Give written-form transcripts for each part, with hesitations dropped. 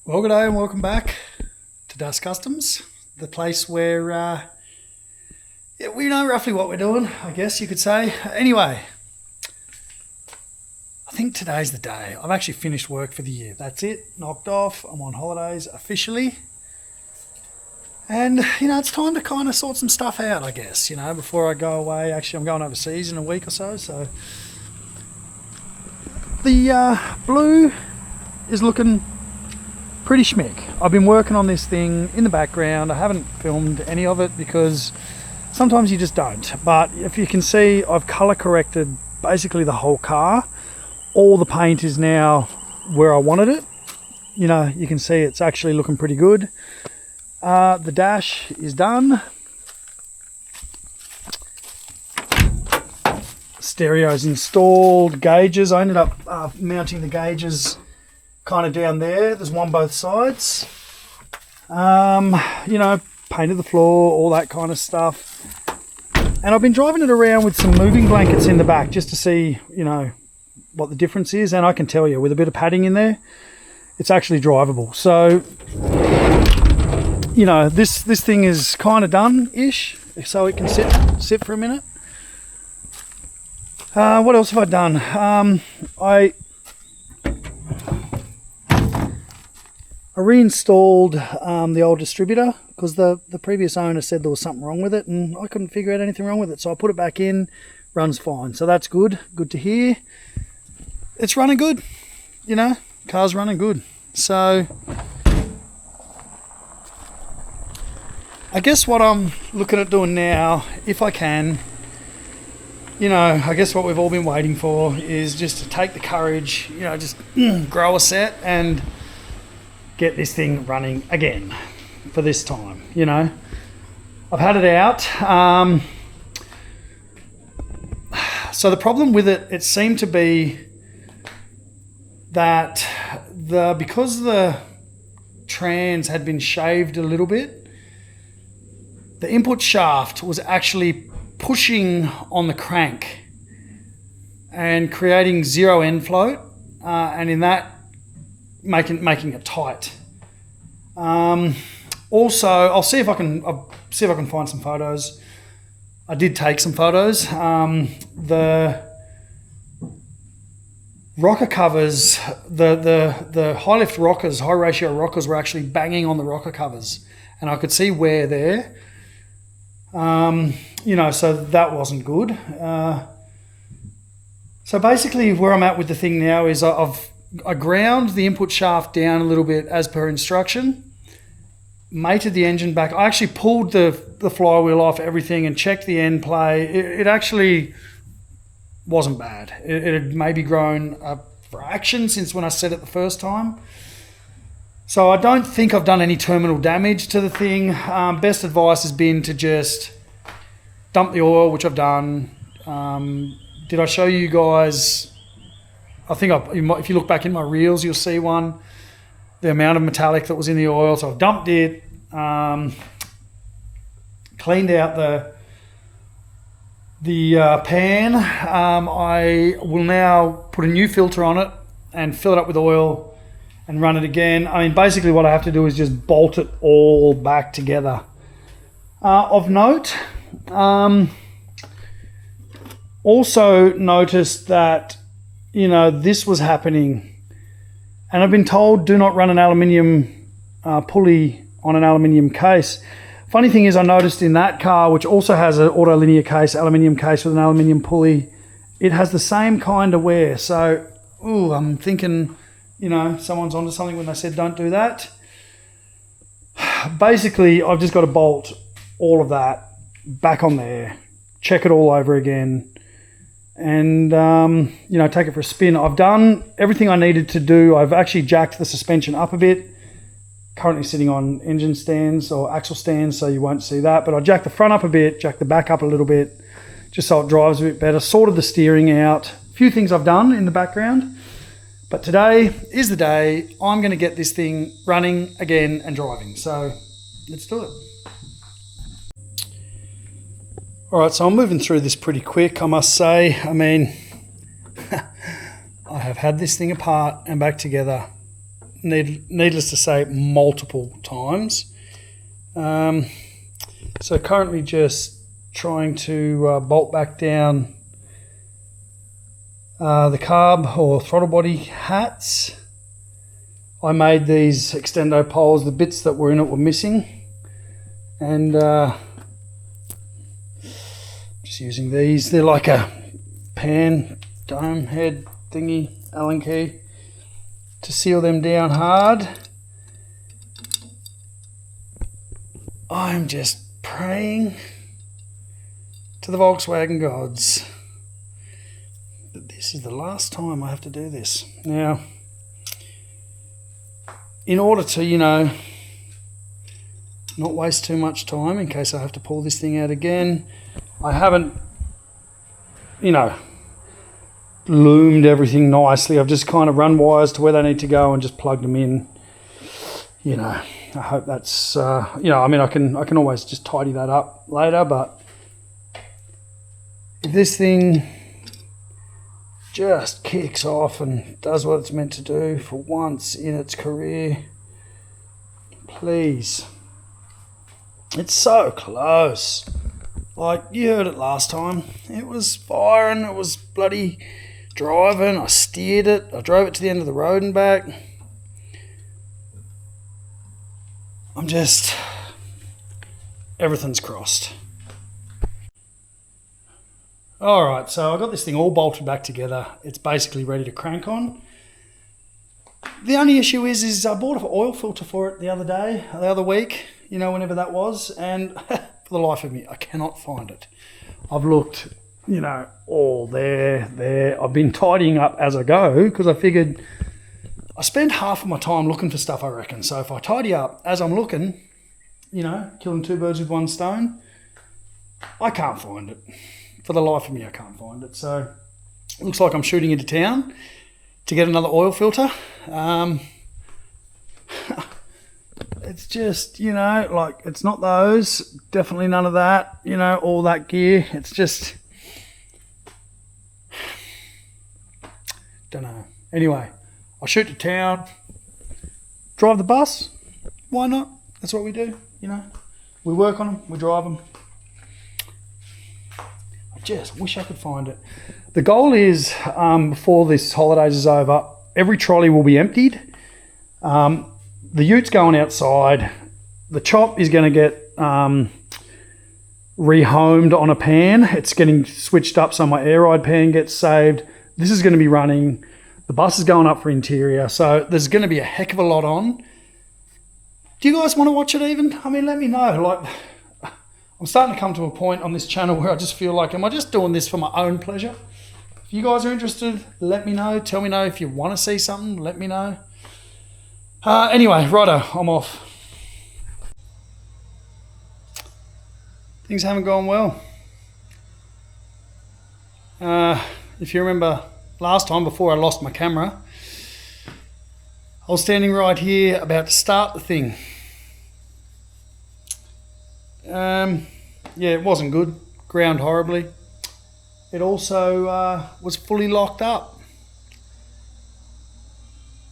Well, good day and welcome back to Dust Customs, the place where we know roughly what we're doing, I guess you could say. Anyway, I think today's the day. I've actually finished work for the year. That's it, knocked off. I'm on holidays officially. And, it's time to kind of sort some stuff out, I guess, before I go away. Actually, I'm going overseas in a week or so. So the blue is looking pretty schmick. I've been working on this thing in the background. I haven't filmed any of it because sometimes you just don't. But if you can see, I've color corrected basically the whole car. All the paint is now where I wanted it. You can see it's actually looking pretty good. The dash is done. Stereo's installed. Gauges, I ended up mounting the gauges kind of down there. There's one both sides. Painted the floor, all that kind of stuff. And I've been driving it around with some moving blankets in the back just to see, what the difference is. And I can tell you, with a bit of padding in there, it's actually drivable. So, this thing is kind of done-ish, so it can sit for a minute. What else have I done? I reinstalled the old distributor because the previous owner said there was something wrong with it and I couldn't figure out anything wrong with it. So I put it back in, runs fine. So that's good. Good to hear. It's running good, car's running good. So I guess what I'm looking at doing now, if I can, I guess what we've all been waiting for is just to take the courage, just grow a set and get this thing running again for this time. I've had it out. So the problem with it seemed to be that because the trans had been shaved a little bit, the input shaft was actually pushing on the crank and creating zero end float, and in that making it tight. Also, I'll see if I can find some photos. I did take some photos. The rocker covers, the high lift rockers, high ratio rockers were actually banging on the rocker covers, and I could see wear there. So that wasn't good. So basically where I'm at with the thing now is I ground the input shaft down a little bit as per instruction, mated the engine back. I actually pulled the flywheel off everything and checked the end play. It actually wasn't bad. It had maybe grown a fraction since when I set it the first time. So I don't think I've done any terminal damage to the thing. Best advice has been to just dump the oil, which I've done. Did I show you guys? I think if you look back in my reels, you'll see one. The amount of metallic that was in the oil. So I've dumped it, cleaned out the pan. I will now put a new filter on it and fill it up with oil and run it again. I mean, basically what I have to do is just bolt it all back together. Of note, also noticed that, this was happening. And I've been told do not run an aluminium pulley on an aluminium case. Funny thing is, I noticed in that car, which also has an auto linear case, aluminium case with an aluminium pulley, it has the same kind of wear. So, I'm thinking, someone's onto something when they said don't do that. Basically, I've just got to bolt all of that back on there, check it all over again, and take it for a spin. I've done everything I needed to do. I've actually jacked the suspension up a bit. Currently sitting on engine stands or axle stands, so you won't see that. But I jacked the front up a bit, jacked the back up a little bit, just so it drives a bit better. Sorted the steering out. A few things I've done in the background. But today is the day I'm going to get this thing running again and driving. So let's do it. All right, so I'm moving through this pretty quick, I must say. I mean, I have had this thing apart and back together needless to say, multiple times. So currently just trying to bolt back down the carb or throttle body hats. I made these extendo poles, the bits that were in it were missing, and just using these. They're like a pan dome head thingy, Allen key, to seal them down hard. I'm just praying to the Volkswagen gods that this is the last time I have to do this. Now, in order to, you know, not waste too much time in case I have to pull this thing out again, I haven't, you know, loomed everything nicely. I've just kind of run wires to where they need to go and just plugged them in. You know, I hope that's, you know, I mean, I can always just tidy that up later, but if this thing just kicks off and does what it's meant to do for once in its career, please. It's so close. Like, you heard it last time. It was firing, it was bloody driving, I steered it, I drove it to the end of the road and back. I'm just, everything's crossed. Alright, so I got this thing all bolted back together. It's basically ready to crank on. The only issue is I bought an oil filter for it the other week, you know, whenever that was, and for the life of me, I cannot find it. I've looked, you know, all there. I've been tidying up as I go because I figured I spend half of my time looking for stuff, I reckon. So if I tidy up as I'm looking, you know, killing two birds with one stone, I can't find it. For the life of me, I can't find it. So it looks like I'm shooting into town to get another oil filter. It's just, you know, like, it's not those, definitely none of that, you know, all that gear. It's just, don't know. Anyway, I'll shoot to town, drive the bus. Why not? That's what we do, you know. We work on them, we drive them. I just wish I could find it. The goal is, before this holidays is over, every trolley will be emptied. The ute's going outside. The chop is going to get rehomed on a pan. It's getting switched up so my air ride pan gets saved. This is going to be running. The bus is going up for interior. So there's going to be a heck of a lot on. Do you guys want to watch it even? I mean, let me know. Like, I'm starting to come to a point on this channel where I just feel like, am I just doing this for my own pleasure? If you guys are interested, let me know. Tell me know if you want to see something. Let me know. Anyway, righto, I'm off. Things haven't gone well. If you remember last time, before I lost my camera, I was standing right here about to start the thing. Yeah, it wasn't good. Ground horribly. It also was fully locked up.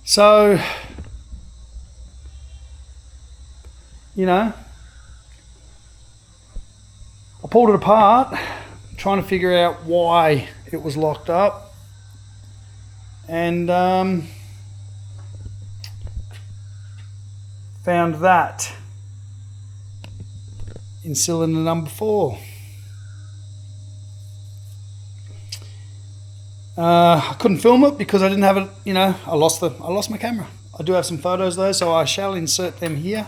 So, you know, I pulled it apart, trying to figure out why it was locked up, and found that in cylinder number 4. I couldn't film it because I didn't have it, you know, I lost my camera. I do have some photos though, so I shall insert them here.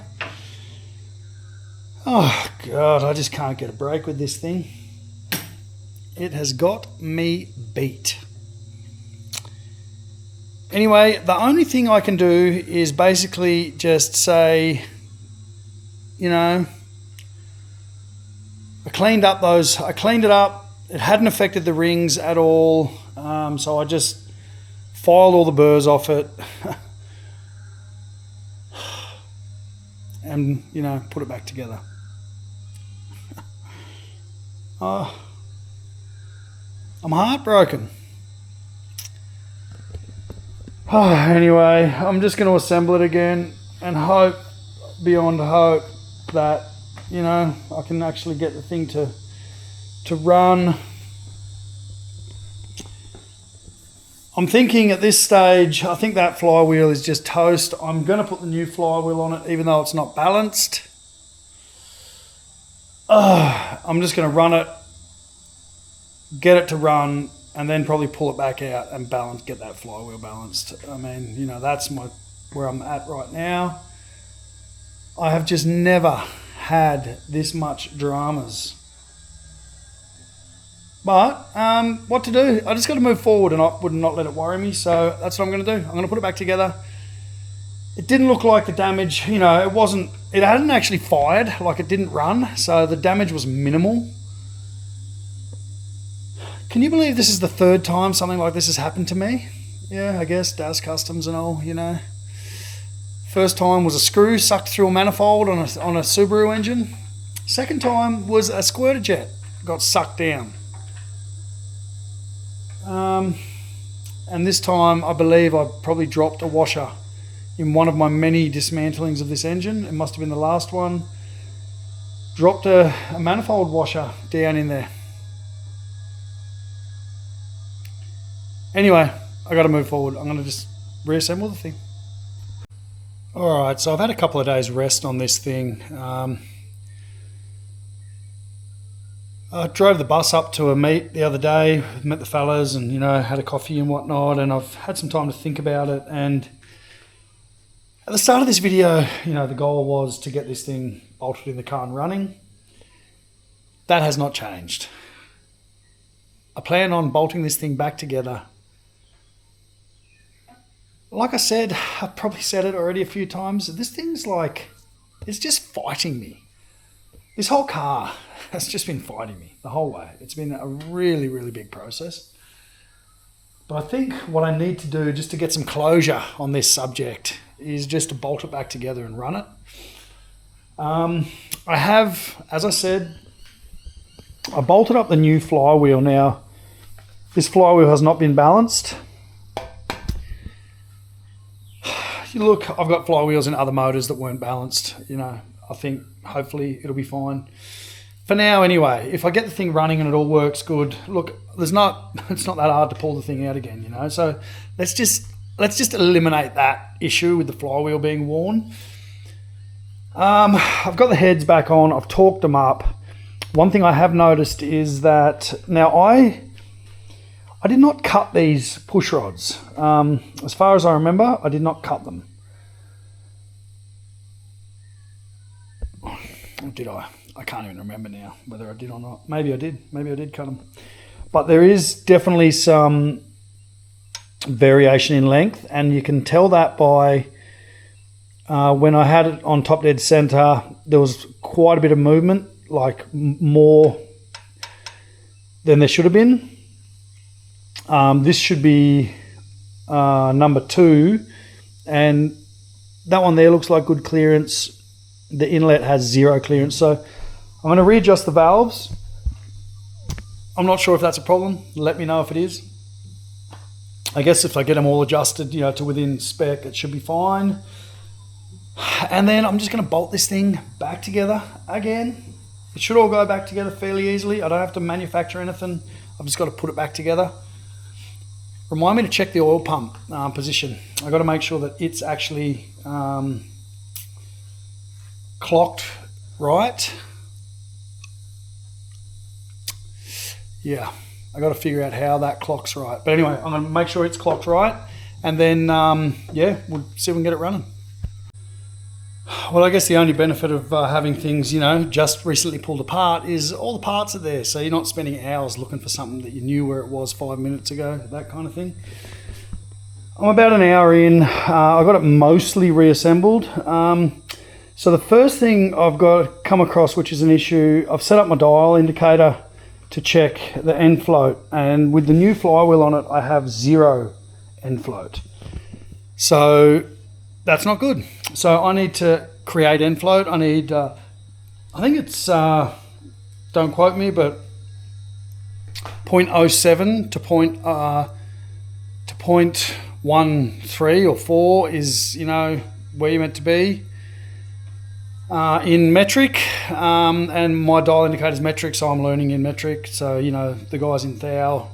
Oh God, I just can't get a break with this thing. It has got me beat. Anyway, the only thing I can do is basically just say, you know, I cleaned it up. It hadn't affected the rings at all. So I just filed all the burrs off it and, you know, put it back together. I'm heartbroken. Anyway, I'm just going to assemble it again and hope beyond hope that, you know, I can actually get the thing to run. I'm thinking at this stage, I think that flywheel is just toast. I'm going to put the new flywheel on it, even though it's not balanced. I'm just going to run it, get it to run, and then probably pull it back out and balance, get that flywheel balanced. I mean, you know, that's where I'm at right now. I have just never had this much dramas. But what to do? I just got to move forward, and I would not let it worry me. So that's what I'm going to do. I'm going to put it back together. It didn't look like the damage, you know, it hadn't actually fired, like it didn't run. So the damage was minimal. Can you believe this is the third time something like this has happened to me? Yeah, I guess, DAS Customs and all, you know. First time was a screw sucked through a manifold on a Subaru engine. Second time was a squirter jet got sucked down. And this time I believe I probably dropped a washer in one of my many dismantlings of this engine. It must have been the last one. Dropped a manifold washer down in there. Anyway, I got to move forward. I'm going to just reassemble the thing. All right, so I've had a couple of days rest on this thing. I drove the bus up to a meet the other day, met the fellas, and, you know, had a coffee and whatnot, and I've had some time to think about it. And at the start of this video, you know, the goal was to get this thing bolted in the car and running. That has not changed. I plan on bolting this thing back together. Like I said, I've probably said it already a few times, this thing's like, it's just fighting me. This whole car has just been fighting me the whole way. It's been a really, really big process. But I think what I need to do just to get some closure on this subject is just to bolt it back together and run it. I have, as I said, I bolted up the new flywheel. Now, this flywheel has not been balanced. Look, I've got flywheels in other motors that weren't balanced. You know, I think hopefully it'll be fine. For now anyway, if I get the thing running and it all works good, look, it's not that hard to pull the thing out again, you know. So let's just eliminate that issue with the flywheel being worn. I've got the heads back on, I've torqued them up. One thing I have noticed is that now I did not cut these push rods. As far as I remember, I did not cut them. Or did I? I can't even remember now whether I did or not. Maybe I did. Maybe I did cut them. But there is definitely some variation in length, and you can tell that by when I had it on top dead center, there was quite a bit of movement, like more than there should have been. This should be number 2, and that one there looks like good clearance. The inlet has 0 clearance, so I'm going to readjust the valves. I'm not sure if that's a problem. Let me know if it is. I guess if I get them all adjusted, you know, to within spec, it should be fine. And then I'm just going to bolt this thing back together again. It should all go back together fairly easily. I don't have to manufacture anything. I've just got to put it back together. Remind me to check the oil pump position. I've got to make sure that it's actually clocked right. Yeah, I got to figure out how that clocks right. But anyway, I'm going to make sure it's clocked right, and then yeah, we'll see if we can get it running. Well, I guess the only benefit of having things, you know, just recently pulled apart is all the parts are there, so you're not spending hours looking for something that you knew where it was 5 minutes ago, that kind of thing. I'm about an hour in. I got it mostly reassembled. So the first thing I've got come across, which is an issue, I've set up my dial indicator to check the end float, and with the new flywheel on it, I have 0 end float. So that's not good. So I need to create end float. I need, I think it's, don't quote me, but 0.07 to 1, 3 or 4 is, you know, where you're meant to be in metric, and my dial indicator is metric, so I'm learning in metric. So, you know, the guys in thou,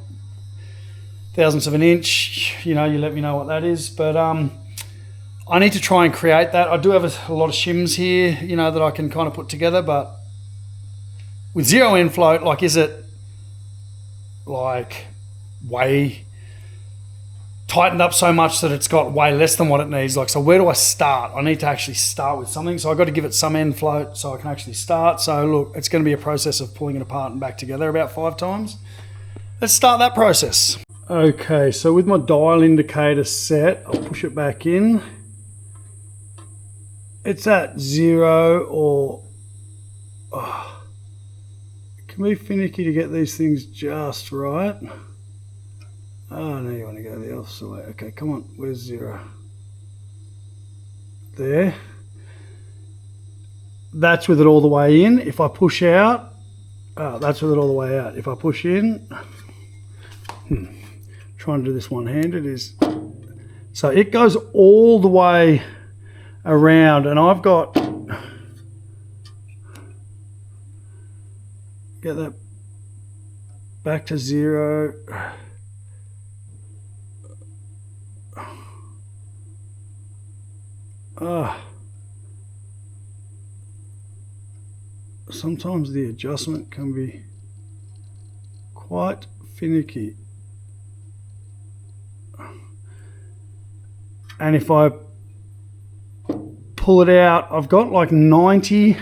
thousandths of an inch, you know, you let me know what that is. But I need to try and create that. I do have a lot of shims here, you know, that I can kind of put together, but with zero end float, like, is it like way tightened up so much that it's got way less than what it needs? Like, so where do I start? I need to actually start with something. So I've got to give it some end float so I can actually start. So look, it's going to be a process of pulling it apart and back together about 5 times. Let's start that process. Okay, so with my dial indicator set, I'll push it back in. It's at 0 or... Oh, it can be finicky to get these things just right. Oh, no, you want to go the opposite way. Okay, come on. Where's 0? There. That's with it all the way in. If I push out, that's with it all the way out. If I push in, trying to do this one-handed is... So it goes all the way around, and I've got... Get that back to 0. Sometimes the adjustment can be quite finicky. And if I pull it out, I've got like 90,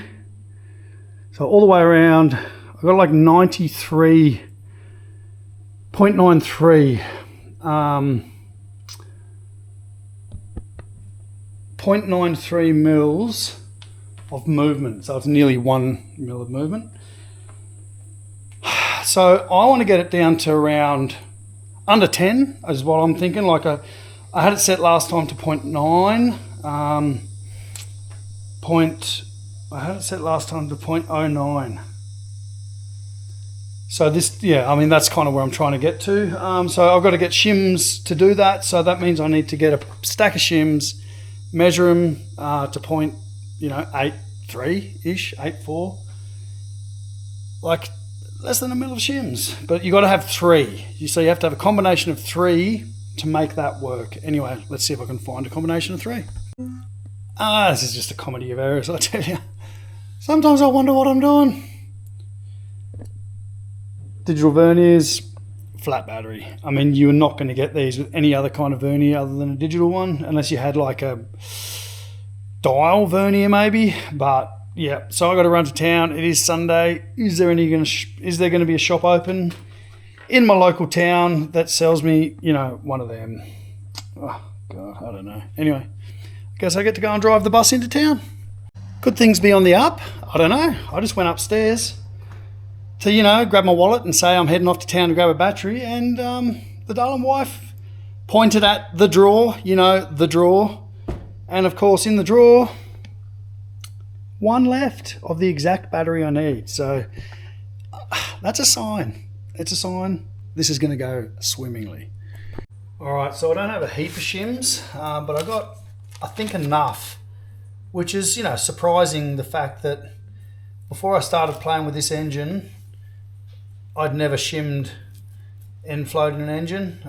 so all the way around, I've got like 93.93 0.93 mils of movement, so it's nearly 1 mil of movement. So I want to get it down to around under 10 is what I'm thinking. Like I had it set last time to 0.9. I had it set last time to 0.09. So this, yeah, I mean, that's kind of where I'm trying to get to. So I've got to get shims to do that. So that means I need to get a stack of shims, measure them to point, you know, 8.3-ish, 8.4. Like less than a mil of shims. But you got to have 3. So you have to have a combination of 3 to make that work. Anyway, let's see if I can find a combination of 3. This is just a comedy of errors, I tell you. Sometimes I wonder what I'm doing. Digital verniers, flat battery. I mean, you're not going to get these with any other kind of vernier other than a digital one, unless you had like a dial vernier maybe. But yeah, so I got to run to town. It is Sunday. Is there going to be a shop open in my local town that sells me, you know, one of them? Oh God, I don't know. Anyway, I guess I get to go and drive the bus into town. Could things be on the up? I don't know. I just went upstairs to, you know, grab my wallet and say I'm heading off to town to grab a battery, and the darling wife pointed at the drawer, you know, the drawer, and of course in the drawer, one left of the exact battery I need. So that's a sign. It's a sign this is going to go swimmingly. All right, so I don't have a heap of shims, but I got, I think, enough, which is, you know, surprising, the fact that before I started playing with this engine, I'd never shimmed end float in an engine.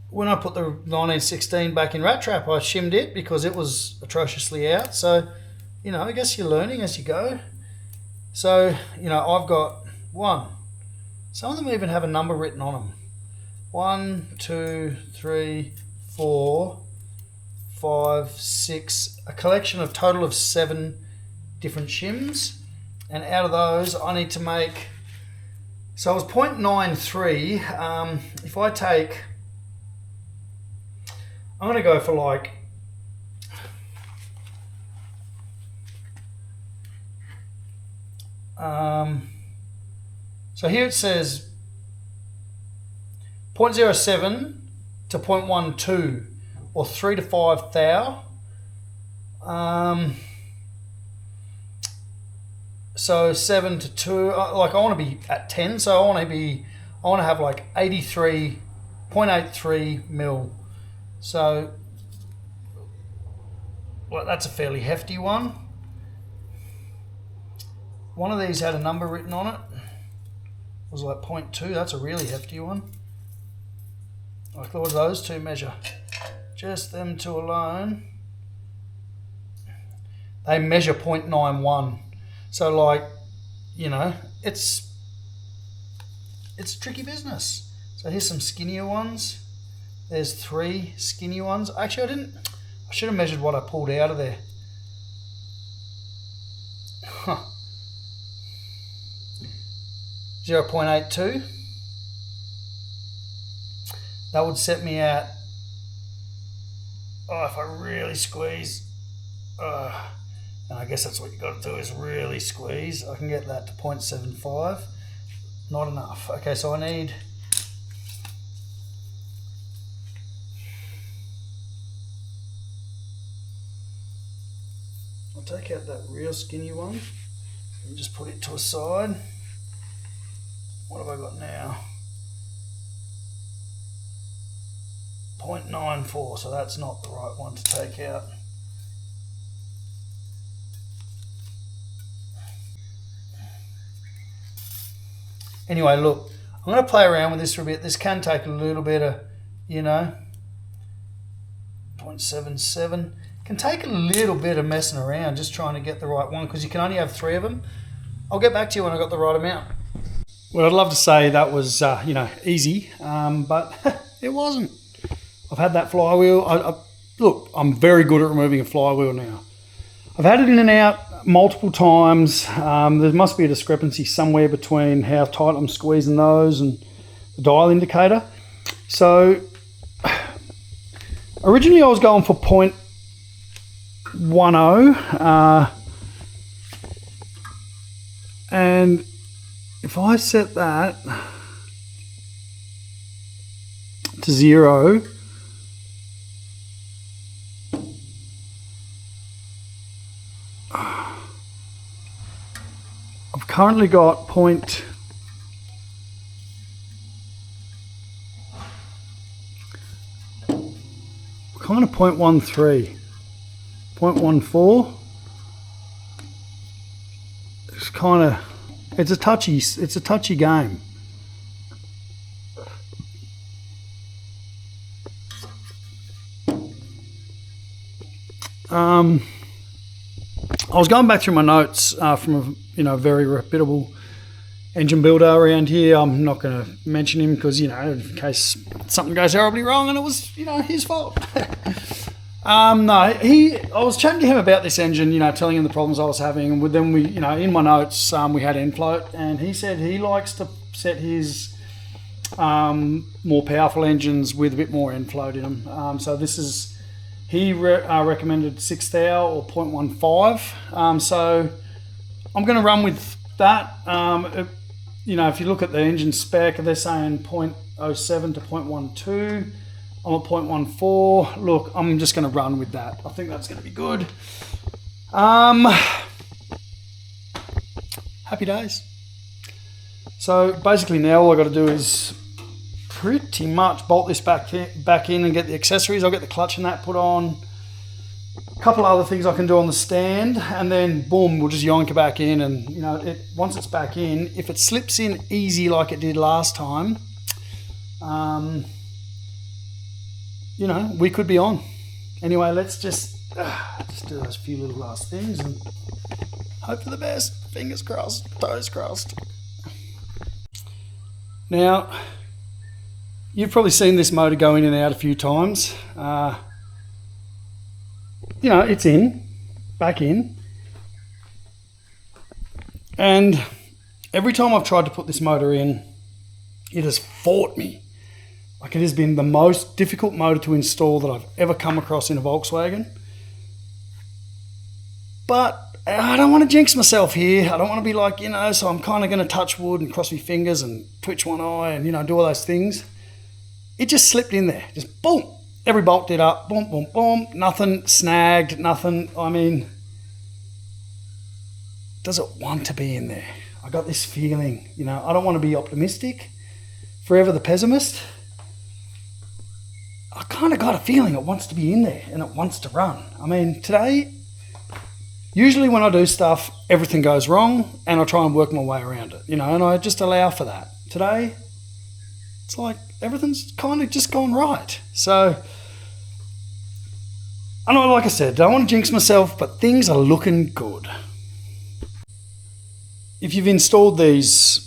When I put the 1916 back in Rat Trap, I shimmed it because it was atrociously out. So, you know, I guess you're learning as you go. So, you know, I've got 1. Some of them even have a number written on them. 1, 2, 3, 4, 5, 6. A collection of total of 7 different shims. And out of those, I need to make, so it was 0.93. If I take, I'm going to go for like, so here it says 0.07 to 0.12, or 3 to 5 thou. So 7 to 2, like I want to be at 10, so I want to have like 83 0.83 mil. So, well, that's a fairly hefty one. One of these had a number written on it. It was like 0.2. That's a really hefty one. I thought those two measure. Just them two alone. They measure 0.91. So, like, you know, it's tricky business. So here's some skinnier ones. There's 3 skinny ones. Actually, I should have measured what I pulled out of there. Huh. 0.82. That would set me at, if I really squeeze, and I guess that's what you got to do is really squeeze. I can get that to 0.75. Not enough. Okay, so I need, I'll take out that real skinny one and just put it to a side. What have I got now? 0.94, so that's not the right one to take out. Anyway, look, I'm going to play around with this for a bit. This can take a little bit of, 0.77. Can take a little bit of messing around, just trying to get the right one, because you can only have 3 of them. I'll get back to you when I got the right amount. Well, I'd love to say that was, easy, but it wasn't. I've had that flywheel. Look, I'm very good at removing a flywheel now. I've had it in and out multiple times. There must be a discrepancy somewhere between how tight I'm squeezing those and the dial indicator. So originally I was going for 0.10, and if I set that to 0, I've currently got kind of 0.13, 0.14. It's kind of, it's a touchy game. I was going back through my notes from a very reputable engine builder around here. I'm not going to mention him because, in case something goes horribly wrong and it was, his fault. I was chatting to him about this engine, telling him the problems I was having, and then we, in my notes, we had end float, and he said he likes to set his more powerful engines with a bit more end float in them. So this is, he recommended 6 thou or 0.15. So I'm going to run with that. If you look at the engine spec, they're saying 0.07 to 0.12. I'm at 0.14. Look, I'm just going to run with that. I think that's going to be good. Happy days. So basically now all I got to do is pretty much bolt this back in and get the accessories. I'll get the clutch and that put on. A couple of other things I can do on the stand, and then boom, we'll just yoink it back in. And once it's back in, if it slips in easy like it did last time, we could be on. Anyway, let's just do those few little last things and hope for the best. Fingers crossed, toes crossed. Now, you've probably seen this motor go in and out a few times. It's in, back in. And every time I've tried to put this motor in, it has fought me. Like, it has been the most difficult motor to install that I've ever come across in a Volkswagen. But I don't want to jinx myself here. I don't want to be like, so I'm kind of going to touch wood and cross my fingers and twitch one eye and, do all those things. It just slipped in there. Just boom. Every bolt did up. Boom, boom, boom. Nothing snagged. Nothing. I mean, does it want to be in there? I got this feeling, I don't want to be optimistic. Forever the pessimist. I kind of got a feeling it wants to be in there and it wants to run. I mean, today, usually when I do stuff, everything goes wrong and I try and work my way around it, and I just allow for that. Today, it's like everything's kind of just gone right. So, I know, like I said, don't want to jinx myself, but things are looking good. If you've installed these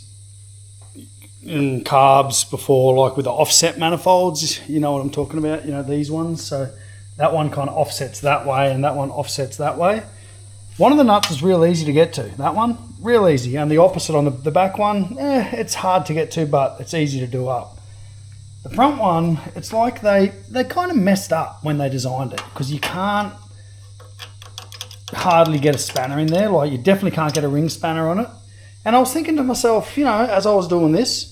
in carbs before, like with the offset manifolds, you know what I'm talking about, these ones. So that one kind of offsets that way and that one offsets that way. One of the nuts is real easy to get to. That one, real easy. And the opposite on the back one, it's hard to get to, but it's easy to do up. The front one, it's like they kind of messed up when they designed it, because you can't hardly get a spanner in there. Like, you definitely can't get a ring spanner on it. And I was thinking to myself, as I was doing this,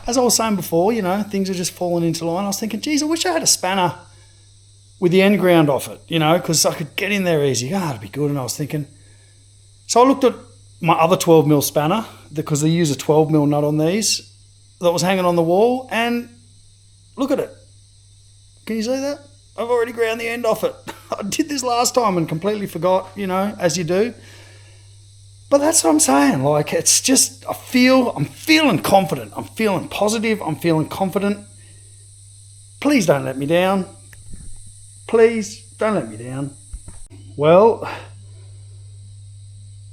as I was saying before, things are just falling into line. I was thinking, geez, I wish I had a spanner with the end ground off it, because I could get in there easy. It'd be good. And I was thinking, so I looked at my other 12mm spanner, because they use a 12mm nut on these, that was hanging on the wall, and look at it. Can you see that? I've already ground the end off it. I did this last time and completely forgot, as you do. But that's what I'm saying. Like, it's just, I'm feeling confident. I'm feeling positive. I'm feeling confident. Please don't let me down. Please don't let me down. Well,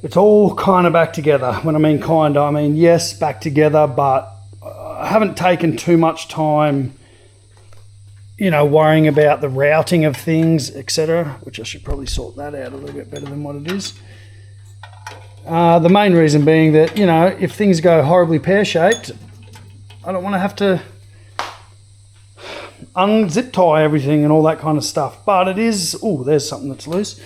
it's all kind of back together. When I mean kind of, I mean, yes, back together, but I haven't taken too much time, worrying about the routing of things, etc., which I should probably sort that out a little bit better than what it is. The main reason being that, if things go horribly pear-shaped, I don't want to have to unzip tie everything and all that kind of stuff. But it is, there's something that's loose.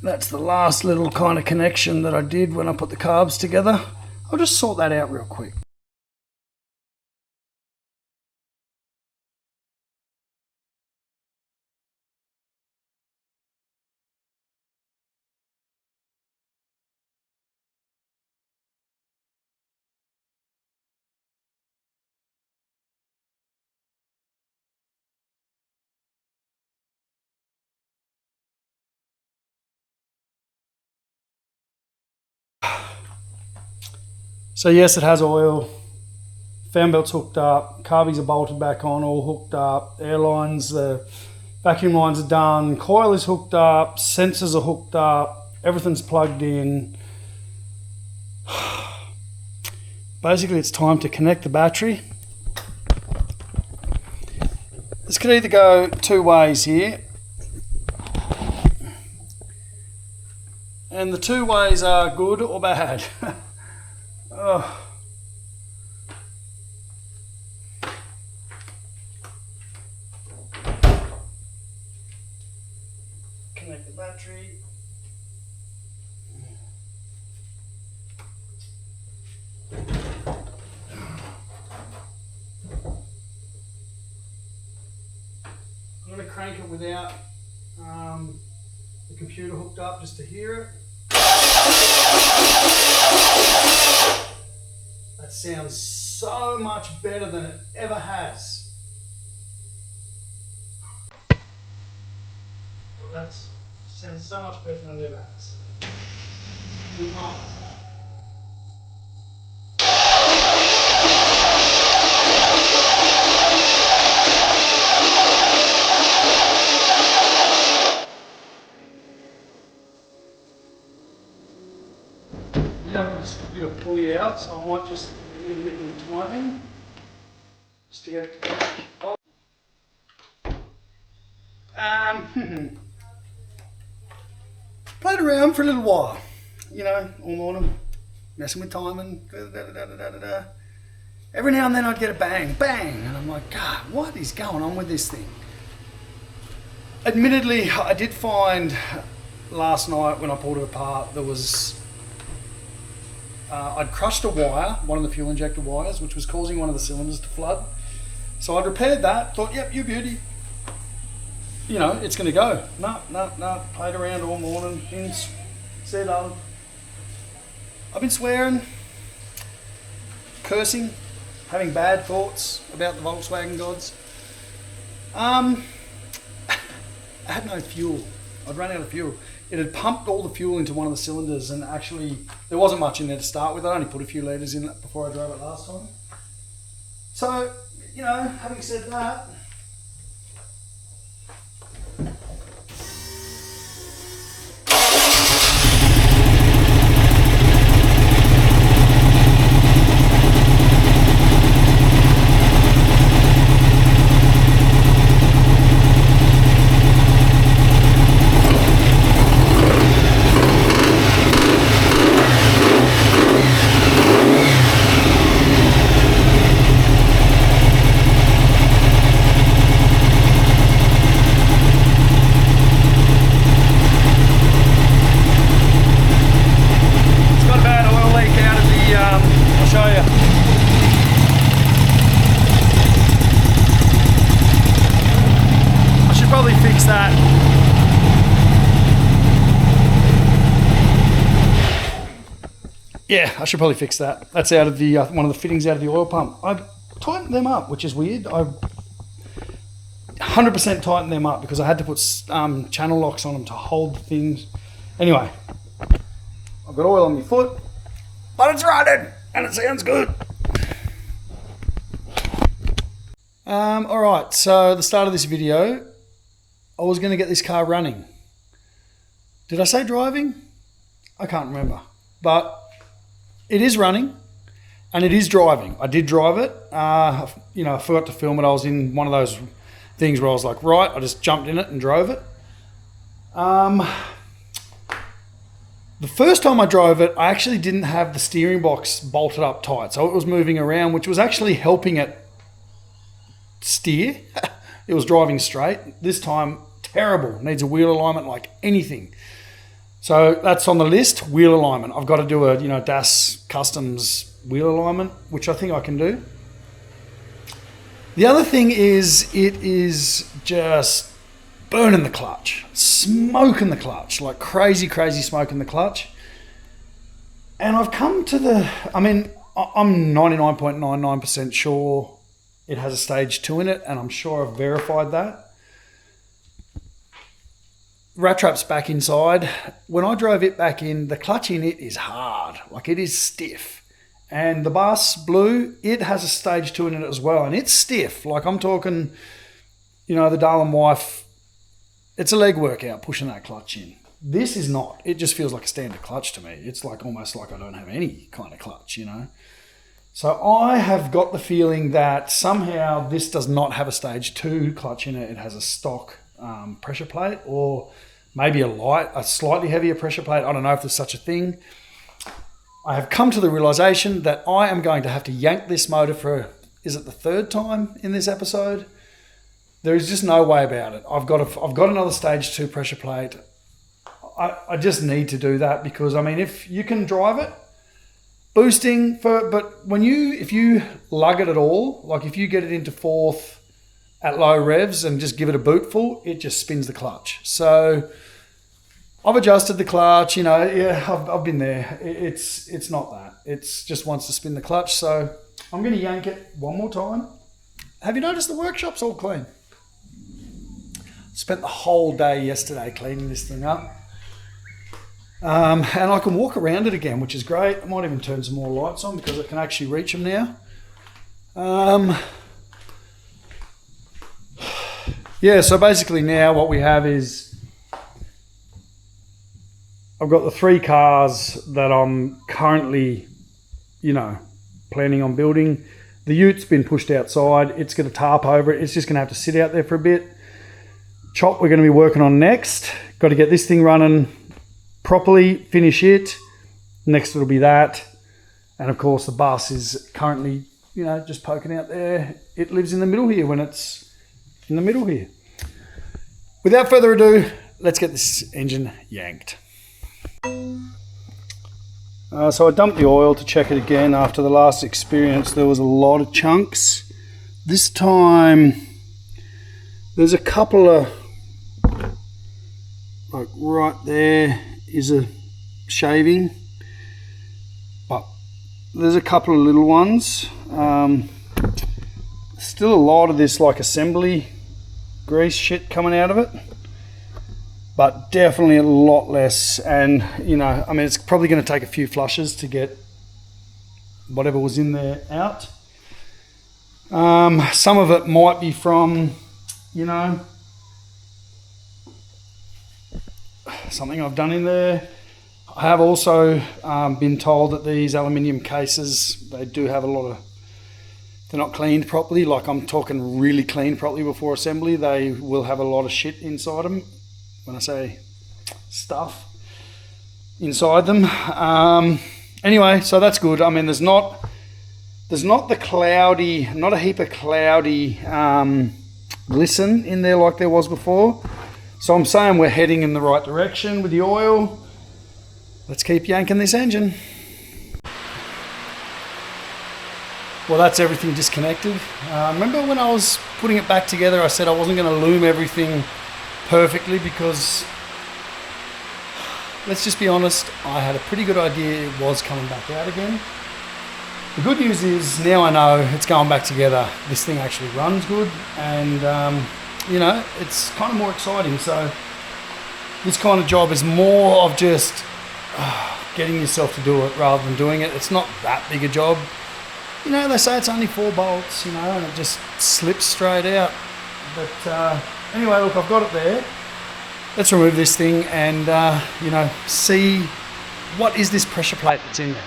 That's the last little kind of connection that I did when I put the carbs together. I'll just sort that out real quick. So yes, it has oil. Fan belt's hooked up. Carbies are bolted back on, all hooked up. Air lines, the vacuum lines are done. Coil is hooked up. Sensors are hooked up. Everything's plugged in. Basically, it's time to connect the battery. This could either go two ways here. And the two ways are good or bad. Oh. Connect the battery. I'm going to crank it without the computer hooked up just to hear it. That sounds so much better than it ever has. That sounds so much better than it ever has. Going to pull you out, so I might just a little bit of timing just to get it. Played around for a little while, all morning, messing with timing. Every now and then I'd get a bang, bang, and I'm like, God, what is going on with this thing? Admittedly, I did find last night when I pulled it apart, there was I'd crushed a wire, one of the fuel injector wires, which was causing one of the cylinders to flood. So I'd repaired that, thought, yep, you beauty. It's going to go. No, played around all morning. Said, I've been swearing, cursing, having bad thoughts about the Volkswagen gods. I had no fuel. I'd run out of fuel. It had pumped all the fuel into one of the cylinders, and actually there wasn't much in there to start with. I only put a few litres in it before I drove it last time. So, you know, having said that, yeah, I should probably fix that. That's out of the one of the fittings out of the oil pump. I tightened them up, which is weird. I 100% tightened them up because I had to put channel locks on them to hold the things. Anyway, I've got oil on my foot, but it's running and it sounds good. All right, so the start of this video, I was going to get this car running. Did I say driving? I can't remember, but it is running and it is driving. I did drive it. You know, I forgot to film it. I was in one of those things where I was like, right, I just jumped in it and drove it. The first time I drove it, I actually didn't have the steering box bolted up tight. So it was moving around, which was actually helping it steer. It was driving straight. This time, terrible. Needs a wheel alignment like anything. So that's on the list, wheel alignment. I've got to do a, you know, DAS Customs wheel alignment, which I think I can do. The other thing is it is just burning the clutch, smoking the clutch, like crazy, crazy smoke in the clutch. And I've come to the, I mean, I'm 99.99% sure it has a stage 2 in it, and I'm sure I've verified that. Rat trap's back inside. When I drove it back in, the clutch in it is hard, like it is stiff. And the Bass Blue, it has a stage 2 in it as well, and it's stiff. Like I'm talking, you know, the darling wife, it's a leg workout pushing that clutch in. This is not. It just feels like a standard clutch to me. It's like almost like I don't have any kind of clutch, you know. So I have got the feeling that somehow this does not have a stage 2 clutch in it. It has a stock pressure plate, or maybe a slightly heavier pressure plate. I don't know if there's such a thing. I have come to the realization that I am going to have to yank this motor for, is it the 3rd time in this episode? There is just no way about it. I've got another stage 2 pressure plate. I just need to do that because, I mean, if you can drive it, boosting but if you lug it at all, like if you get it into 4th at low revs and just give it a bootful, it just spins the clutch. So I've adjusted the clutch, you know, yeah, I've been there. It's not that. It's just wants to spin the clutch. So I'm going to yank it one more time. Have you noticed the workshop's all clean? Spent the whole day yesterday cleaning this thing up. And I can walk around it again, which is great. I might even turn some more lights on because I can actually reach them now. Yeah, so basically now what we have is I've got the 3 cars that I'm currently, you know, planning on building. The Utes been pushed outside. It's got a tarp over it. It's just going to have to sit out there for a bit. Chop we're going to be working on next. Got to get this thing running properly, finish it. Next it'll be that. And of course the bus is currently, you know, just poking out there. It lives in the middle here when it's in the middle here. Without further ado, let's get this engine yanked. So I dumped the oil to check it again. After the last experience, there was a lot of chunks. This time, there's a couple of, like right there is a shaving, but there's a couple of little ones. Still a lot of this like assembly grease shit coming out of it, but definitely a lot less. And you know, I mean, it's probably going to take a few flushes to get whatever was in there out. Some of it might be from, you know, something I've done in there. I have also been told that these aluminium cases, they do have a lot of, they're not cleaned properly. Like I'm talking really cleaned properly before assembly. They will have a lot of shit inside them. When I say stuff inside them. Anyway, so that's good. I mean, there's not the cloudy, not a heap of cloudy glisten in there like there was before. So I'm saying we're heading in the right direction with the oil. Let's keep yanking this engine. Well, that's everything disconnected. Remember when I was putting it back together, I said I wasn't going to loom everything perfectly because, let's just be honest, I had a pretty good idea it was coming back out again. The good news is now I know it's going back together. This thing actually runs good, and you know, it's kind of more exciting. So this kind of job is more of just getting yourself to do it rather than doing it. It's not that big a job. You know, they say it's only 4 bolts, you know, and it just slips straight out. But anyway, look, I've got it there. Let's remove this thing and, you know, see what is this pressure plate that's in there.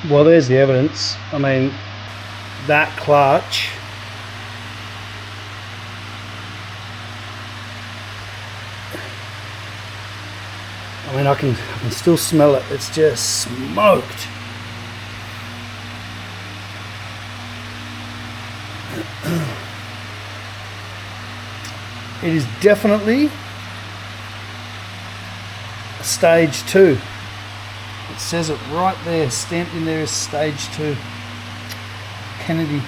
Well, there's the evidence. I mean, that clutch, I mean, I can still smell it. It's just smoked. It is definitely a stage 2. It says it right there, stamped in there as stage 2. Kennedy.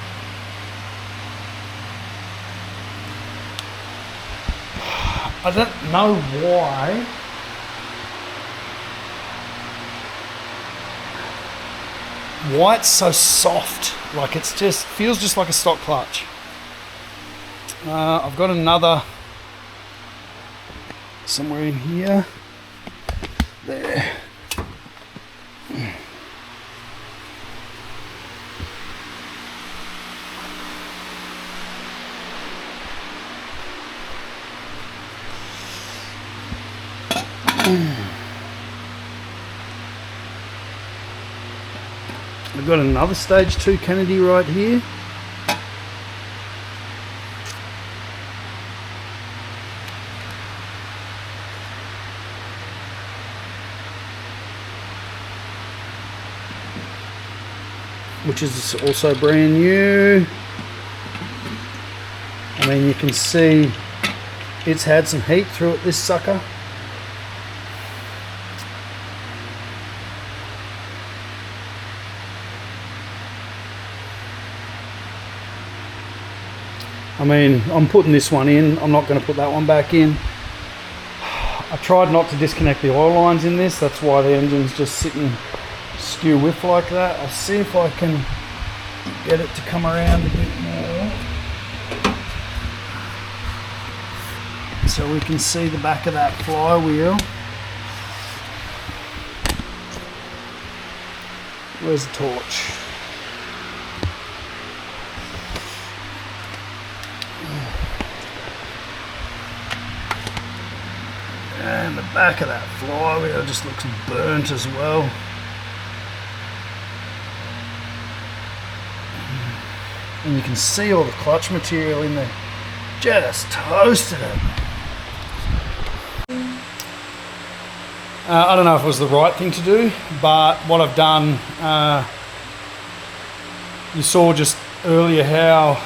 I don't know why it's so soft. Like it's just feels just like a stock clutch. I've got another somewhere in here. There. I've got another stage 2 Kennedy right here. Which is also brand new. I mean, you can see it's had some heat through it, this sucker. I mean, I'm putting this one in. I'm not going to put that one back in. I tried not to disconnect the oil lines in this. That's why the engine's just sitting skew whiff like that. I'll see if I can get it to come around a bit more so we can see the back of that flywheel. Where's the torch? And the back of that flywheel just looks burnt as well. And you can see all the clutch material in there. Just toasted it. I don't know if it was the right thing to do, but what I've done, you saw just earlier how,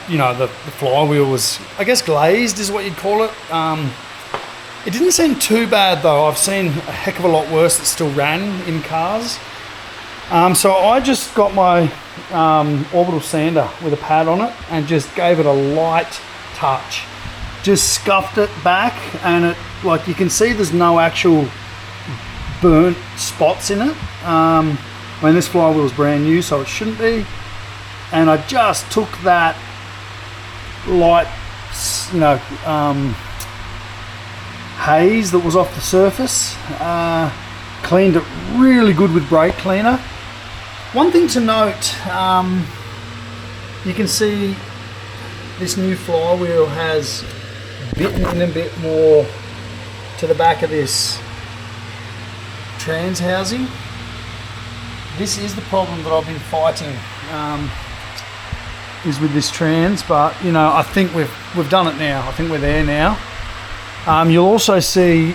you know, the flywheel was, I guess, glazed is what you'd call it. It didn't seem too bad though. I've seen a heck of a lot worse that still ran in cars. So I just got my orbital sander with a pad on it and just gave it a light touch. Just scuffed it back, and it, like, you can see there's no actual burnt spots in it. When this flywheel is brand new, so it shouldn't be. And I just took that light, you know, haze that was off the surface, cleaned it really good with brake cleaner. One thing to note, you can see this new flywheel has bitten in a bit more to the back of this trans housing. This is the problem that I've been fighting, is with this trans, but you know, I think we've done it now. I think we're there now. You'll also see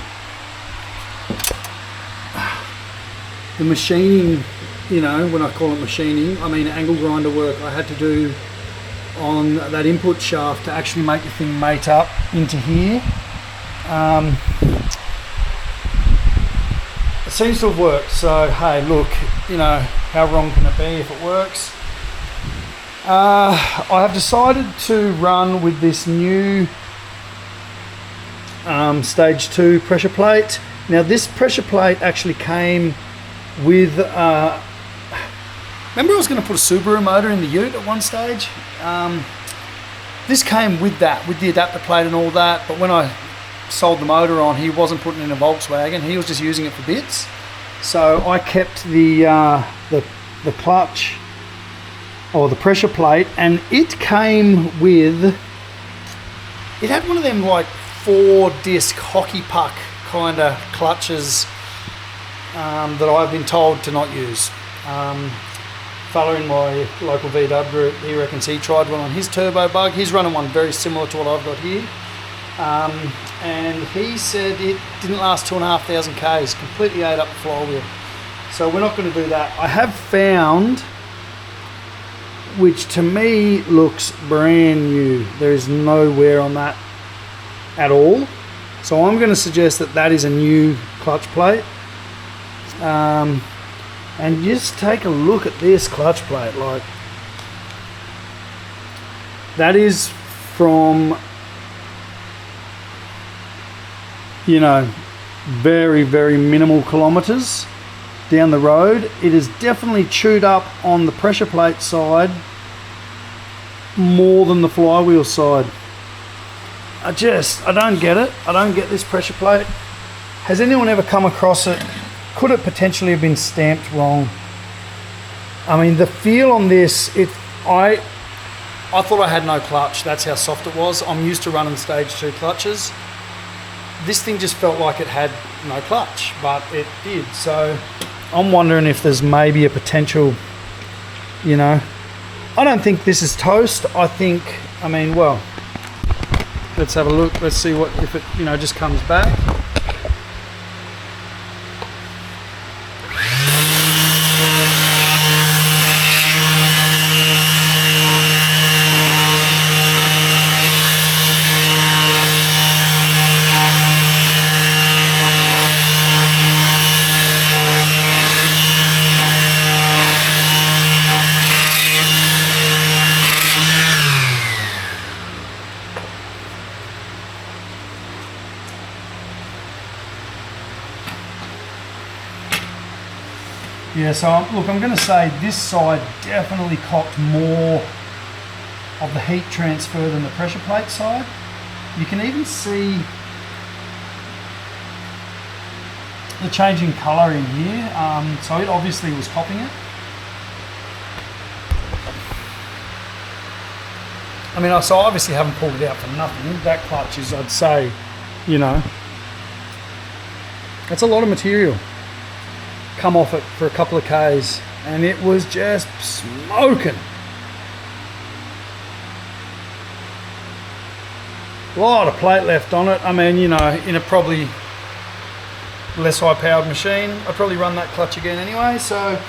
the machining, you know, when I call it machining, I mean angle grinder work I had to do on that input shaft to actually make the thing mate up into here. It seems to have worked, so hey, look, you know, how wrong can it be if it works? I have decided to run with this new stage 2 pressure plate. Now this pressure plate actually came with, remember I was going to put a Subaru motor in the ute at one stage? This came with that, with the adapter plate and all that, but when I sold the motor on, he wasn't putting it in a Volkswagen, he was just using it for bits. So I kept the clutch, or the pressure plate, and it came with, it had one of them like 4-disc hockey puck kind of clutches that I've been told to not use. Fella in my local VW group, he reckons he tried one on his turbo bug. He's running one very similar to what I've got here. And he said it didn't last 2,500 Ks, completely ate up the flywheel. So we're not going to do that. I have found, which to me looks brand new, there is no wear on that at all. So I'm going to suggest that that is a new clutch plate. And just take a look at this clutch plate. Like, that is from, you know, very, very minimal kilometers down the road. It is definitely chewed up on the pressure plate side more than the flywheel side. I don't get it. I don't get this pressure plate. Has anyone ever come across it? Could it potentially have been stamped wrong? I mean, the feel on this, I thought I had no clutch. That's how soft it was. I'm used to running stage 2 clutches. This thing just felt like it had no clutch, but it did. So I'm wondering if there's maybe a potential, you know, I don't think this is toast. I mean, well, let's have a look. Let's see what, if it, you know, just comes back. Yeah, so look, I'm going to say this side definitely copped more of the heat transfer than the pressure plate side. You can even see the change in colour in here, so it obviously was copping it. I mean, so I obviously haven't pulled it out for nothing. That clutch is, I'd say, you know, that's a lot of material come off it for a couple of Ks, and it was just smoking. A lot of plate left on it. I mean, you know, in a probably less high powered machine, I'd probably run that clutch again anyway. So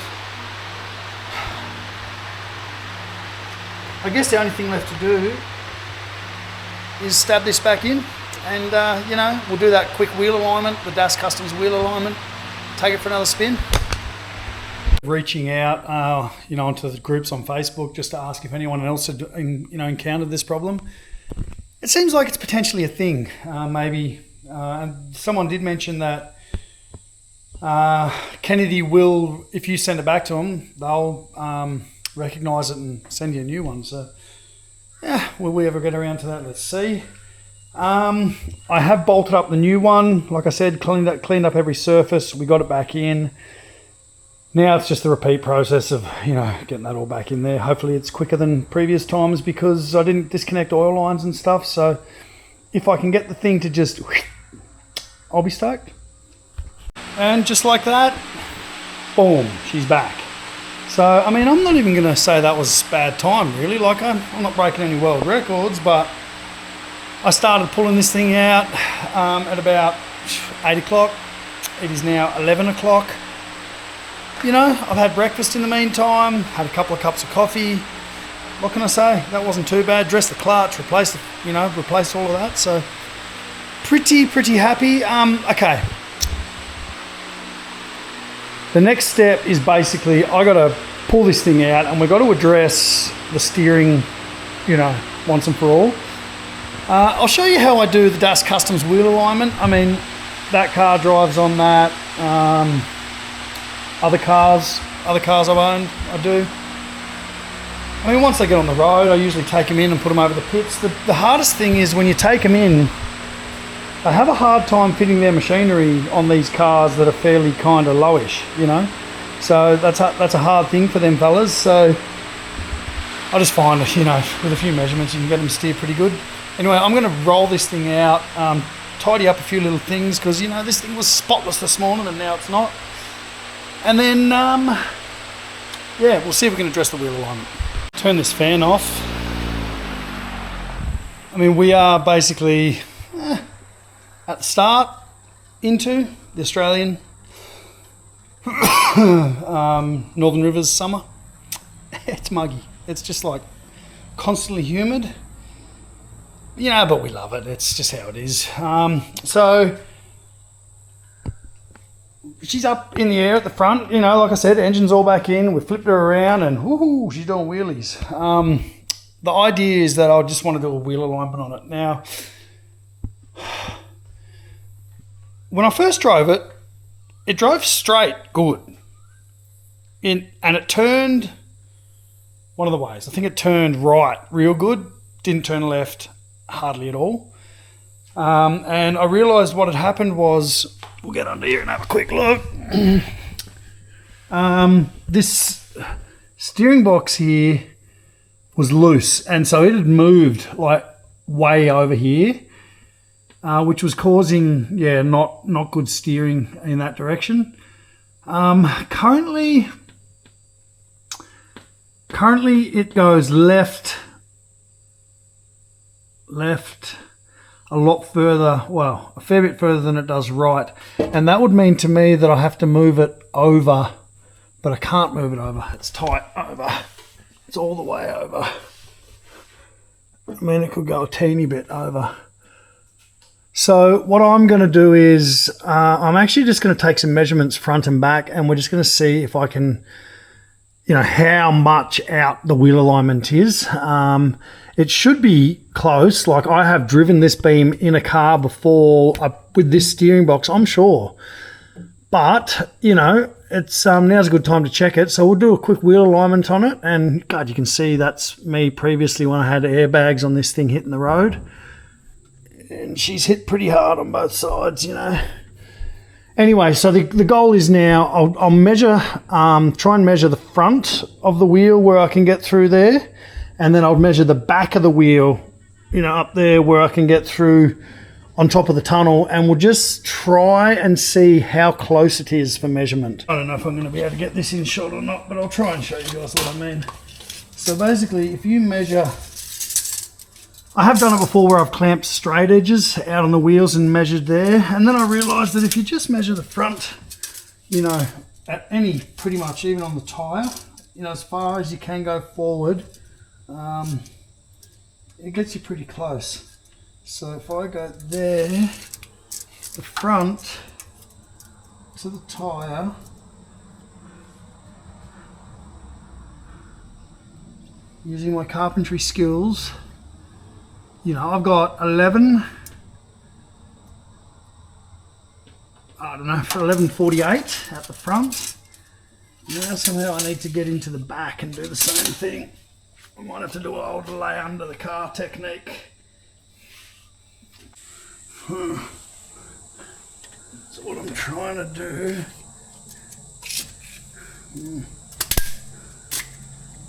I guess the only thing left to do is stab this back in, and you know, we'll do that quick wheel alignment, the Das Customs wheel alignment, take it for another spin. Reaching out, you know, onto the groups on Facebook just to ask if anyone else had, you know, encountered this problem. It seems like it's potentially a thing, maybe. And someone did mention that Kennedy will, if you send it back to them, they'll recognise it and send you a new one. So, yeah, will we ever get around to that? Let's see. I have bolted up the new one. Like I said, cleaned up every surface. We got it back in. Now it's just the repeat process of, you know, getting that all back in there. Hopefully it's quicker than previous times because I didn't disconnect oil lines and stuff. So if I can get the thing to just, I'll be stoked. And just like that, boom, she's back. So, I mean, I'm not even going to say that was bad time, really. Like, I'm not breaking any world records, but I started pulling this thing out at about 8 o'clock. It is now 11 o'clock. You know, I've had breakfast in the meantime, had a couple of cups of coffee. What can I say? That wasn't too bad. Dressed the clutch, replaced all of that. So, pretty happy. Okay. The next step is basically I got to pull this thing out and we've got to address the steering, you know, once and for all. I'll show you how I do the Das Customs wheel alignment. I mean, that car drives on that. Other cars I've owned, I do. I mean, once they get on the road, I usually take them in and put them over the pits. The hardest thing is when you take them in, they have a hard time fitting their machinery on these cars that are fairly kind of lowish, you know. So that's a hard thing for them fellas. So I just find, you know, with a few measurements, you can get them steer pretty good. Anyway, I'm going to roll this thing out, tidy up a few little things because, you know, this thing was spotless this morning and now it's not. And then, yeah, we'll see if we can address the wheel alignment. Turn this fan off. I mean, we are basically at the start into the Australian Northern Rivers summer. It's muggy. It's just like constantly humid. You know, but we love it. It's just how it is. So she's up in the air at the front. You know, like I said, engine's all back in. We flipped her around and woohoo, she's doing wheelies. The idea is that I just want to do a wheel alignment on it. Now, when I first drove it, it drove straight good. And it turned one of the ways. I think it turned right real good. Didn't turn left hardly at all. And I realised what had happened was, we'll get under here and have a quick look. This steering box here was loose, and so it had moved like way over here, which was causing, yeah, not good steering in that direction. Currently it goes left a lot further, well, a fair bit further than it does right. And that would mean to me that I have to move it over, but I can't move it over. It's tight over. It's all the way over. I mean, it could go a teeny bit over. So what I'm going to do is I'm actually just going to take some measurements front and back, and we're just going to see if I can, you know, how much out the wheel alignment is. It should be close. Like, I have driven this beam in a car before with this steering box, I'm sure. But, you know, it's now's a good time to check it. So we'll do a quick wheel alignment on it. And, God, you can see that's me previously when I had airbags on this thing hitting the road. And she's hit pretty hard on both sides, you know. Anyway, so the goal is now I'll measure, try and measure the front of the wheel where I can get through there. And then I'll measure the back of the wheel, you know, up there where I can get through on top of the tunnel. And we'll just try and see how close it is for measurement. I don't know if I'm going to be able to get this in shot or not, but I'll try and show you guys what I mean. So basically, if you measure, I have done it before where I've clamped straight edges out on the wheels and measured there. And then I realised that if you just measure the front, you know, at any, pretty much even on the tyre, you know, as far as you can go forward, it gets you pretty close. So if I go there, the front to the tyre, using my carpentry skills, you know, I've got 11, I don't know, for 1148 at the front. Now somehow I need to get into the back and do the same thing. I might have to do an old lay under the car technique. That's what I'm trying to do.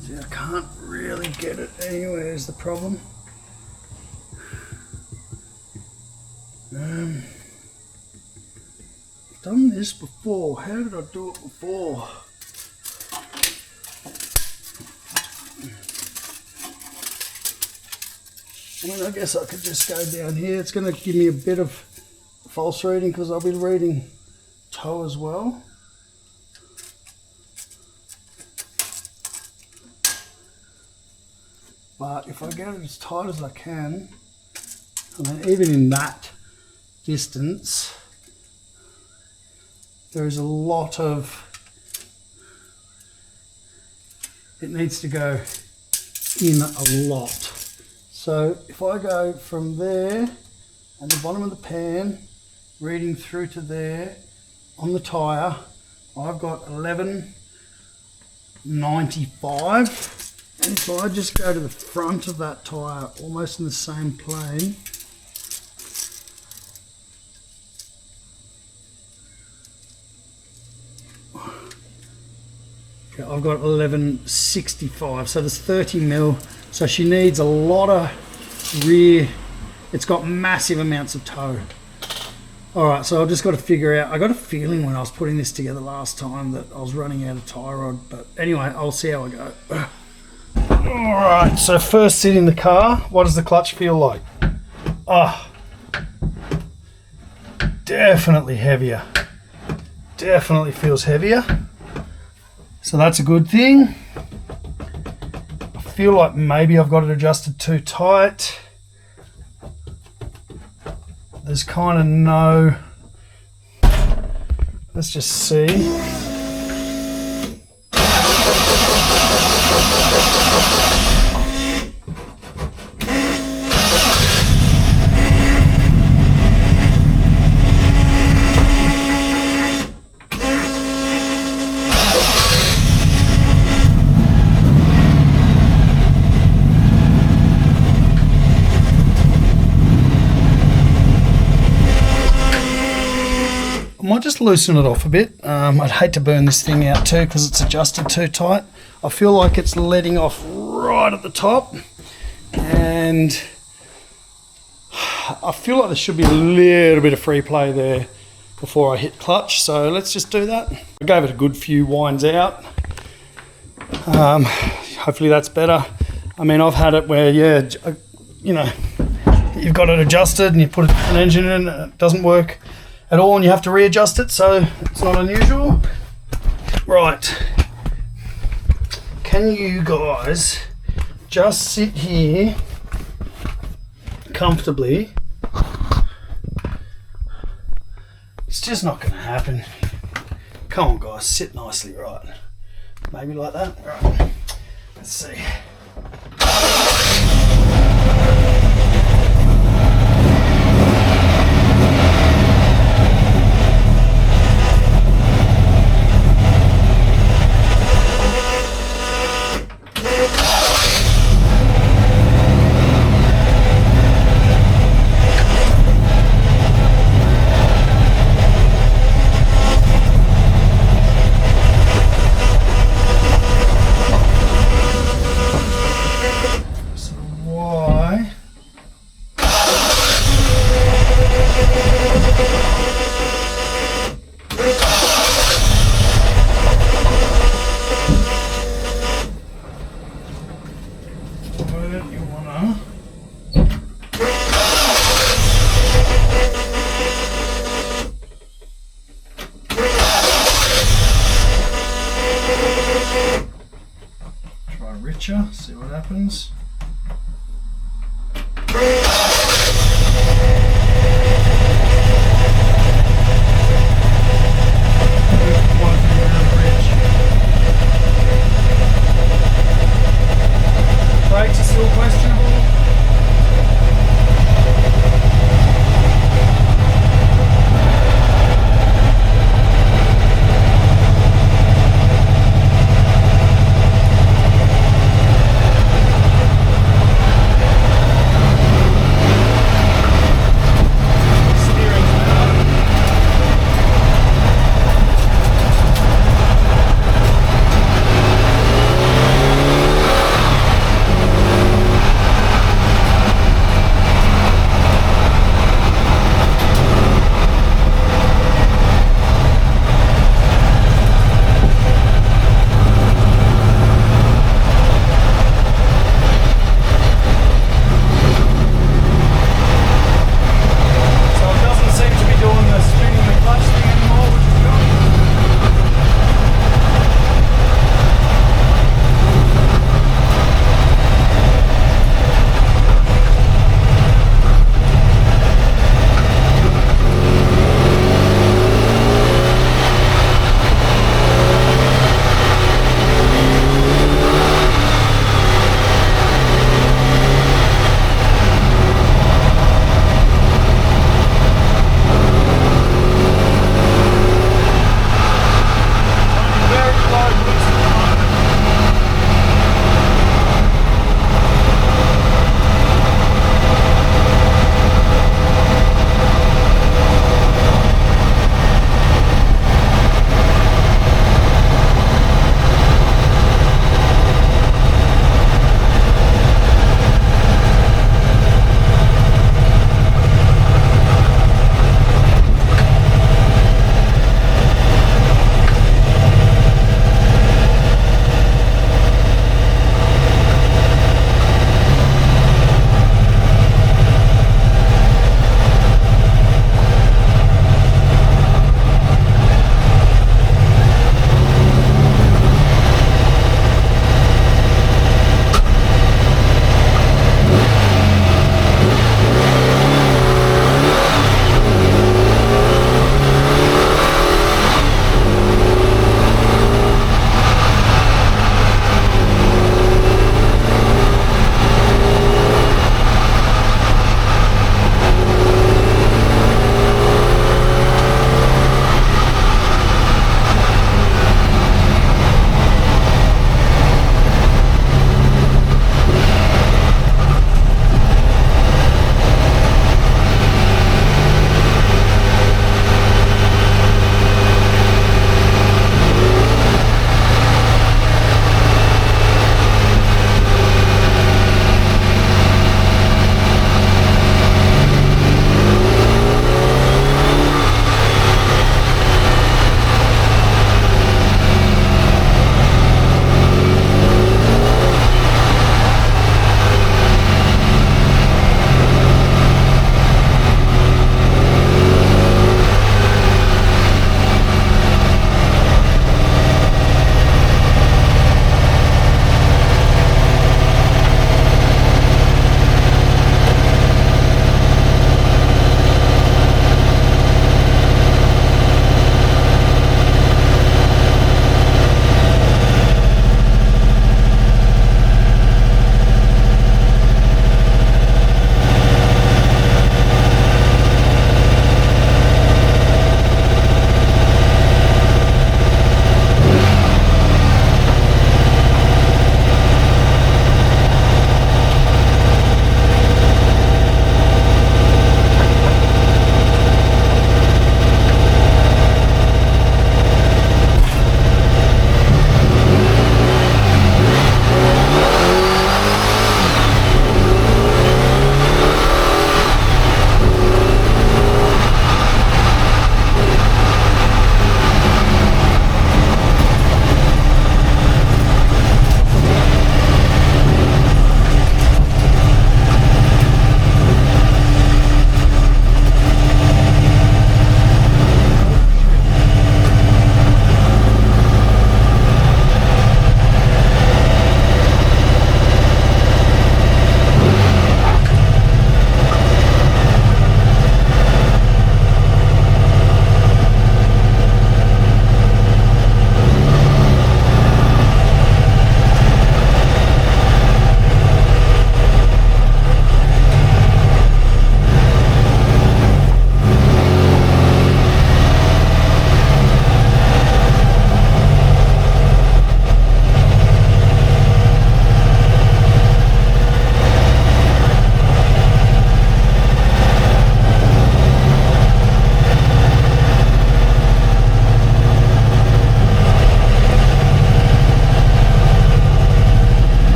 See, I can't really get it anywhere is the problem. I've done this before. How did I do it before? I mean, I guess I could just go down here. It's going to give me a bit of false reading because I'll be reading toe as well. But if I get it as tight as I can, I mean, even in that distance, there is a lot of, it needs to go in a lot. So if I go from there on the bottom of the pan, reading through to there on the tyre, I've got 1195. And if I just go to the front of that tyre, almost in the same plane, I've got 1165, so there's 30 mil. So she needs a lot of rear. It's got massive amounts of toe. All right, so I've just got to figure out. I got a feeling when I was putting this together last time that I was running out of tie rod, but anyway, I'll see how I go. All right, so first sit in the car. What does the clutch feel like? Ah, definitely heavier. Definitely feels heavier. So that's a good thing. I feel like maybe I've got it adjusted too tight. There's kind of no, let's just see. I might just loosen it off a bit. I'd hate to burn this thing out too because it's adjusted too tight. I feel like it's letting off right at the top, and I feel like there should be a little bit of free play there before I hit clutch, so let's just do that. I gave it a good few winds out. Hopefully that's better. I mean, I've had it where, yeah, you know, you've got it adjusted and you put an engine in and it doesn't work at all and you have to readjust it, so it's not unusual. Right, can you guys just sit here comfortably? It's just not going to happen. Come on guys, sit nicely, right? Maybe like that, right? Let's see. what happens. Brakes are still questionable.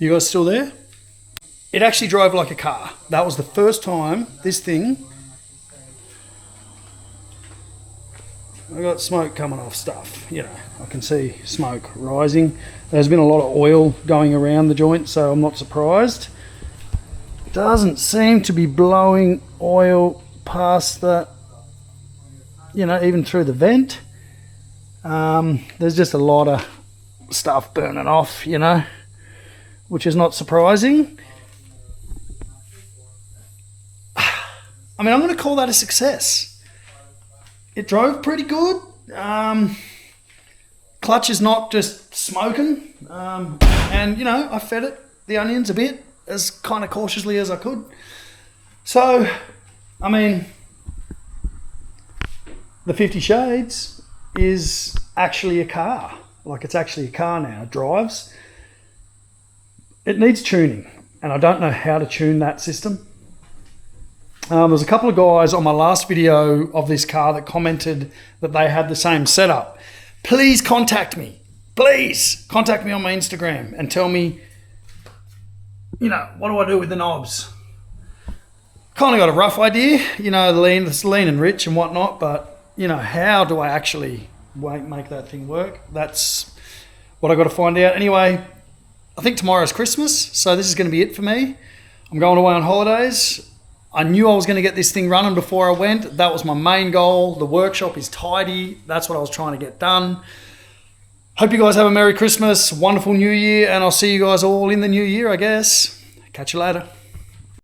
You guys still there? It actually drove like a car. That was the first time this thing... I got smoke coming off stuff, you know, I can see smoke rising. There's been a lot of oil going around the joint, so I'm not surprised. Doesn't seem to be blowing oil past the, you know, even through the vent. There's just a lot of stuff burning off, you know, which is not surprising. I mean, I'm going to call that a success. It drove pretty good. Clutch is not just smoking. And, you know, I fed it the onions a bit, as kind of cautiously as I could. So, I mean, the 50 Shades is actually a car. Like, it's actually a car now. It drives. It needs tuning, and I don't know how to tune that system. There's a couple of guys on my last video of this car that commented that they had the same setup. Please contact me. Please contact me on my Instagram and tell me, you know, what do I do with the knobs? Kind of got a rough idea, you know, it's lean and rich and whatnot, but, you know, how do I actually make that thing work? That's what I got to find out. Anyway, I think tomorrow's Christmas, so this is going to be it for me. I'm going away on holidays. I knew I was going to get this thing running before I went. That was my main goal. The workshop is tidy. That's what I was trying to get done. Hope you guys have a Merry Christmas, wonderful New Year, and I'll see you guys all in the new year, I guess. Catch you later.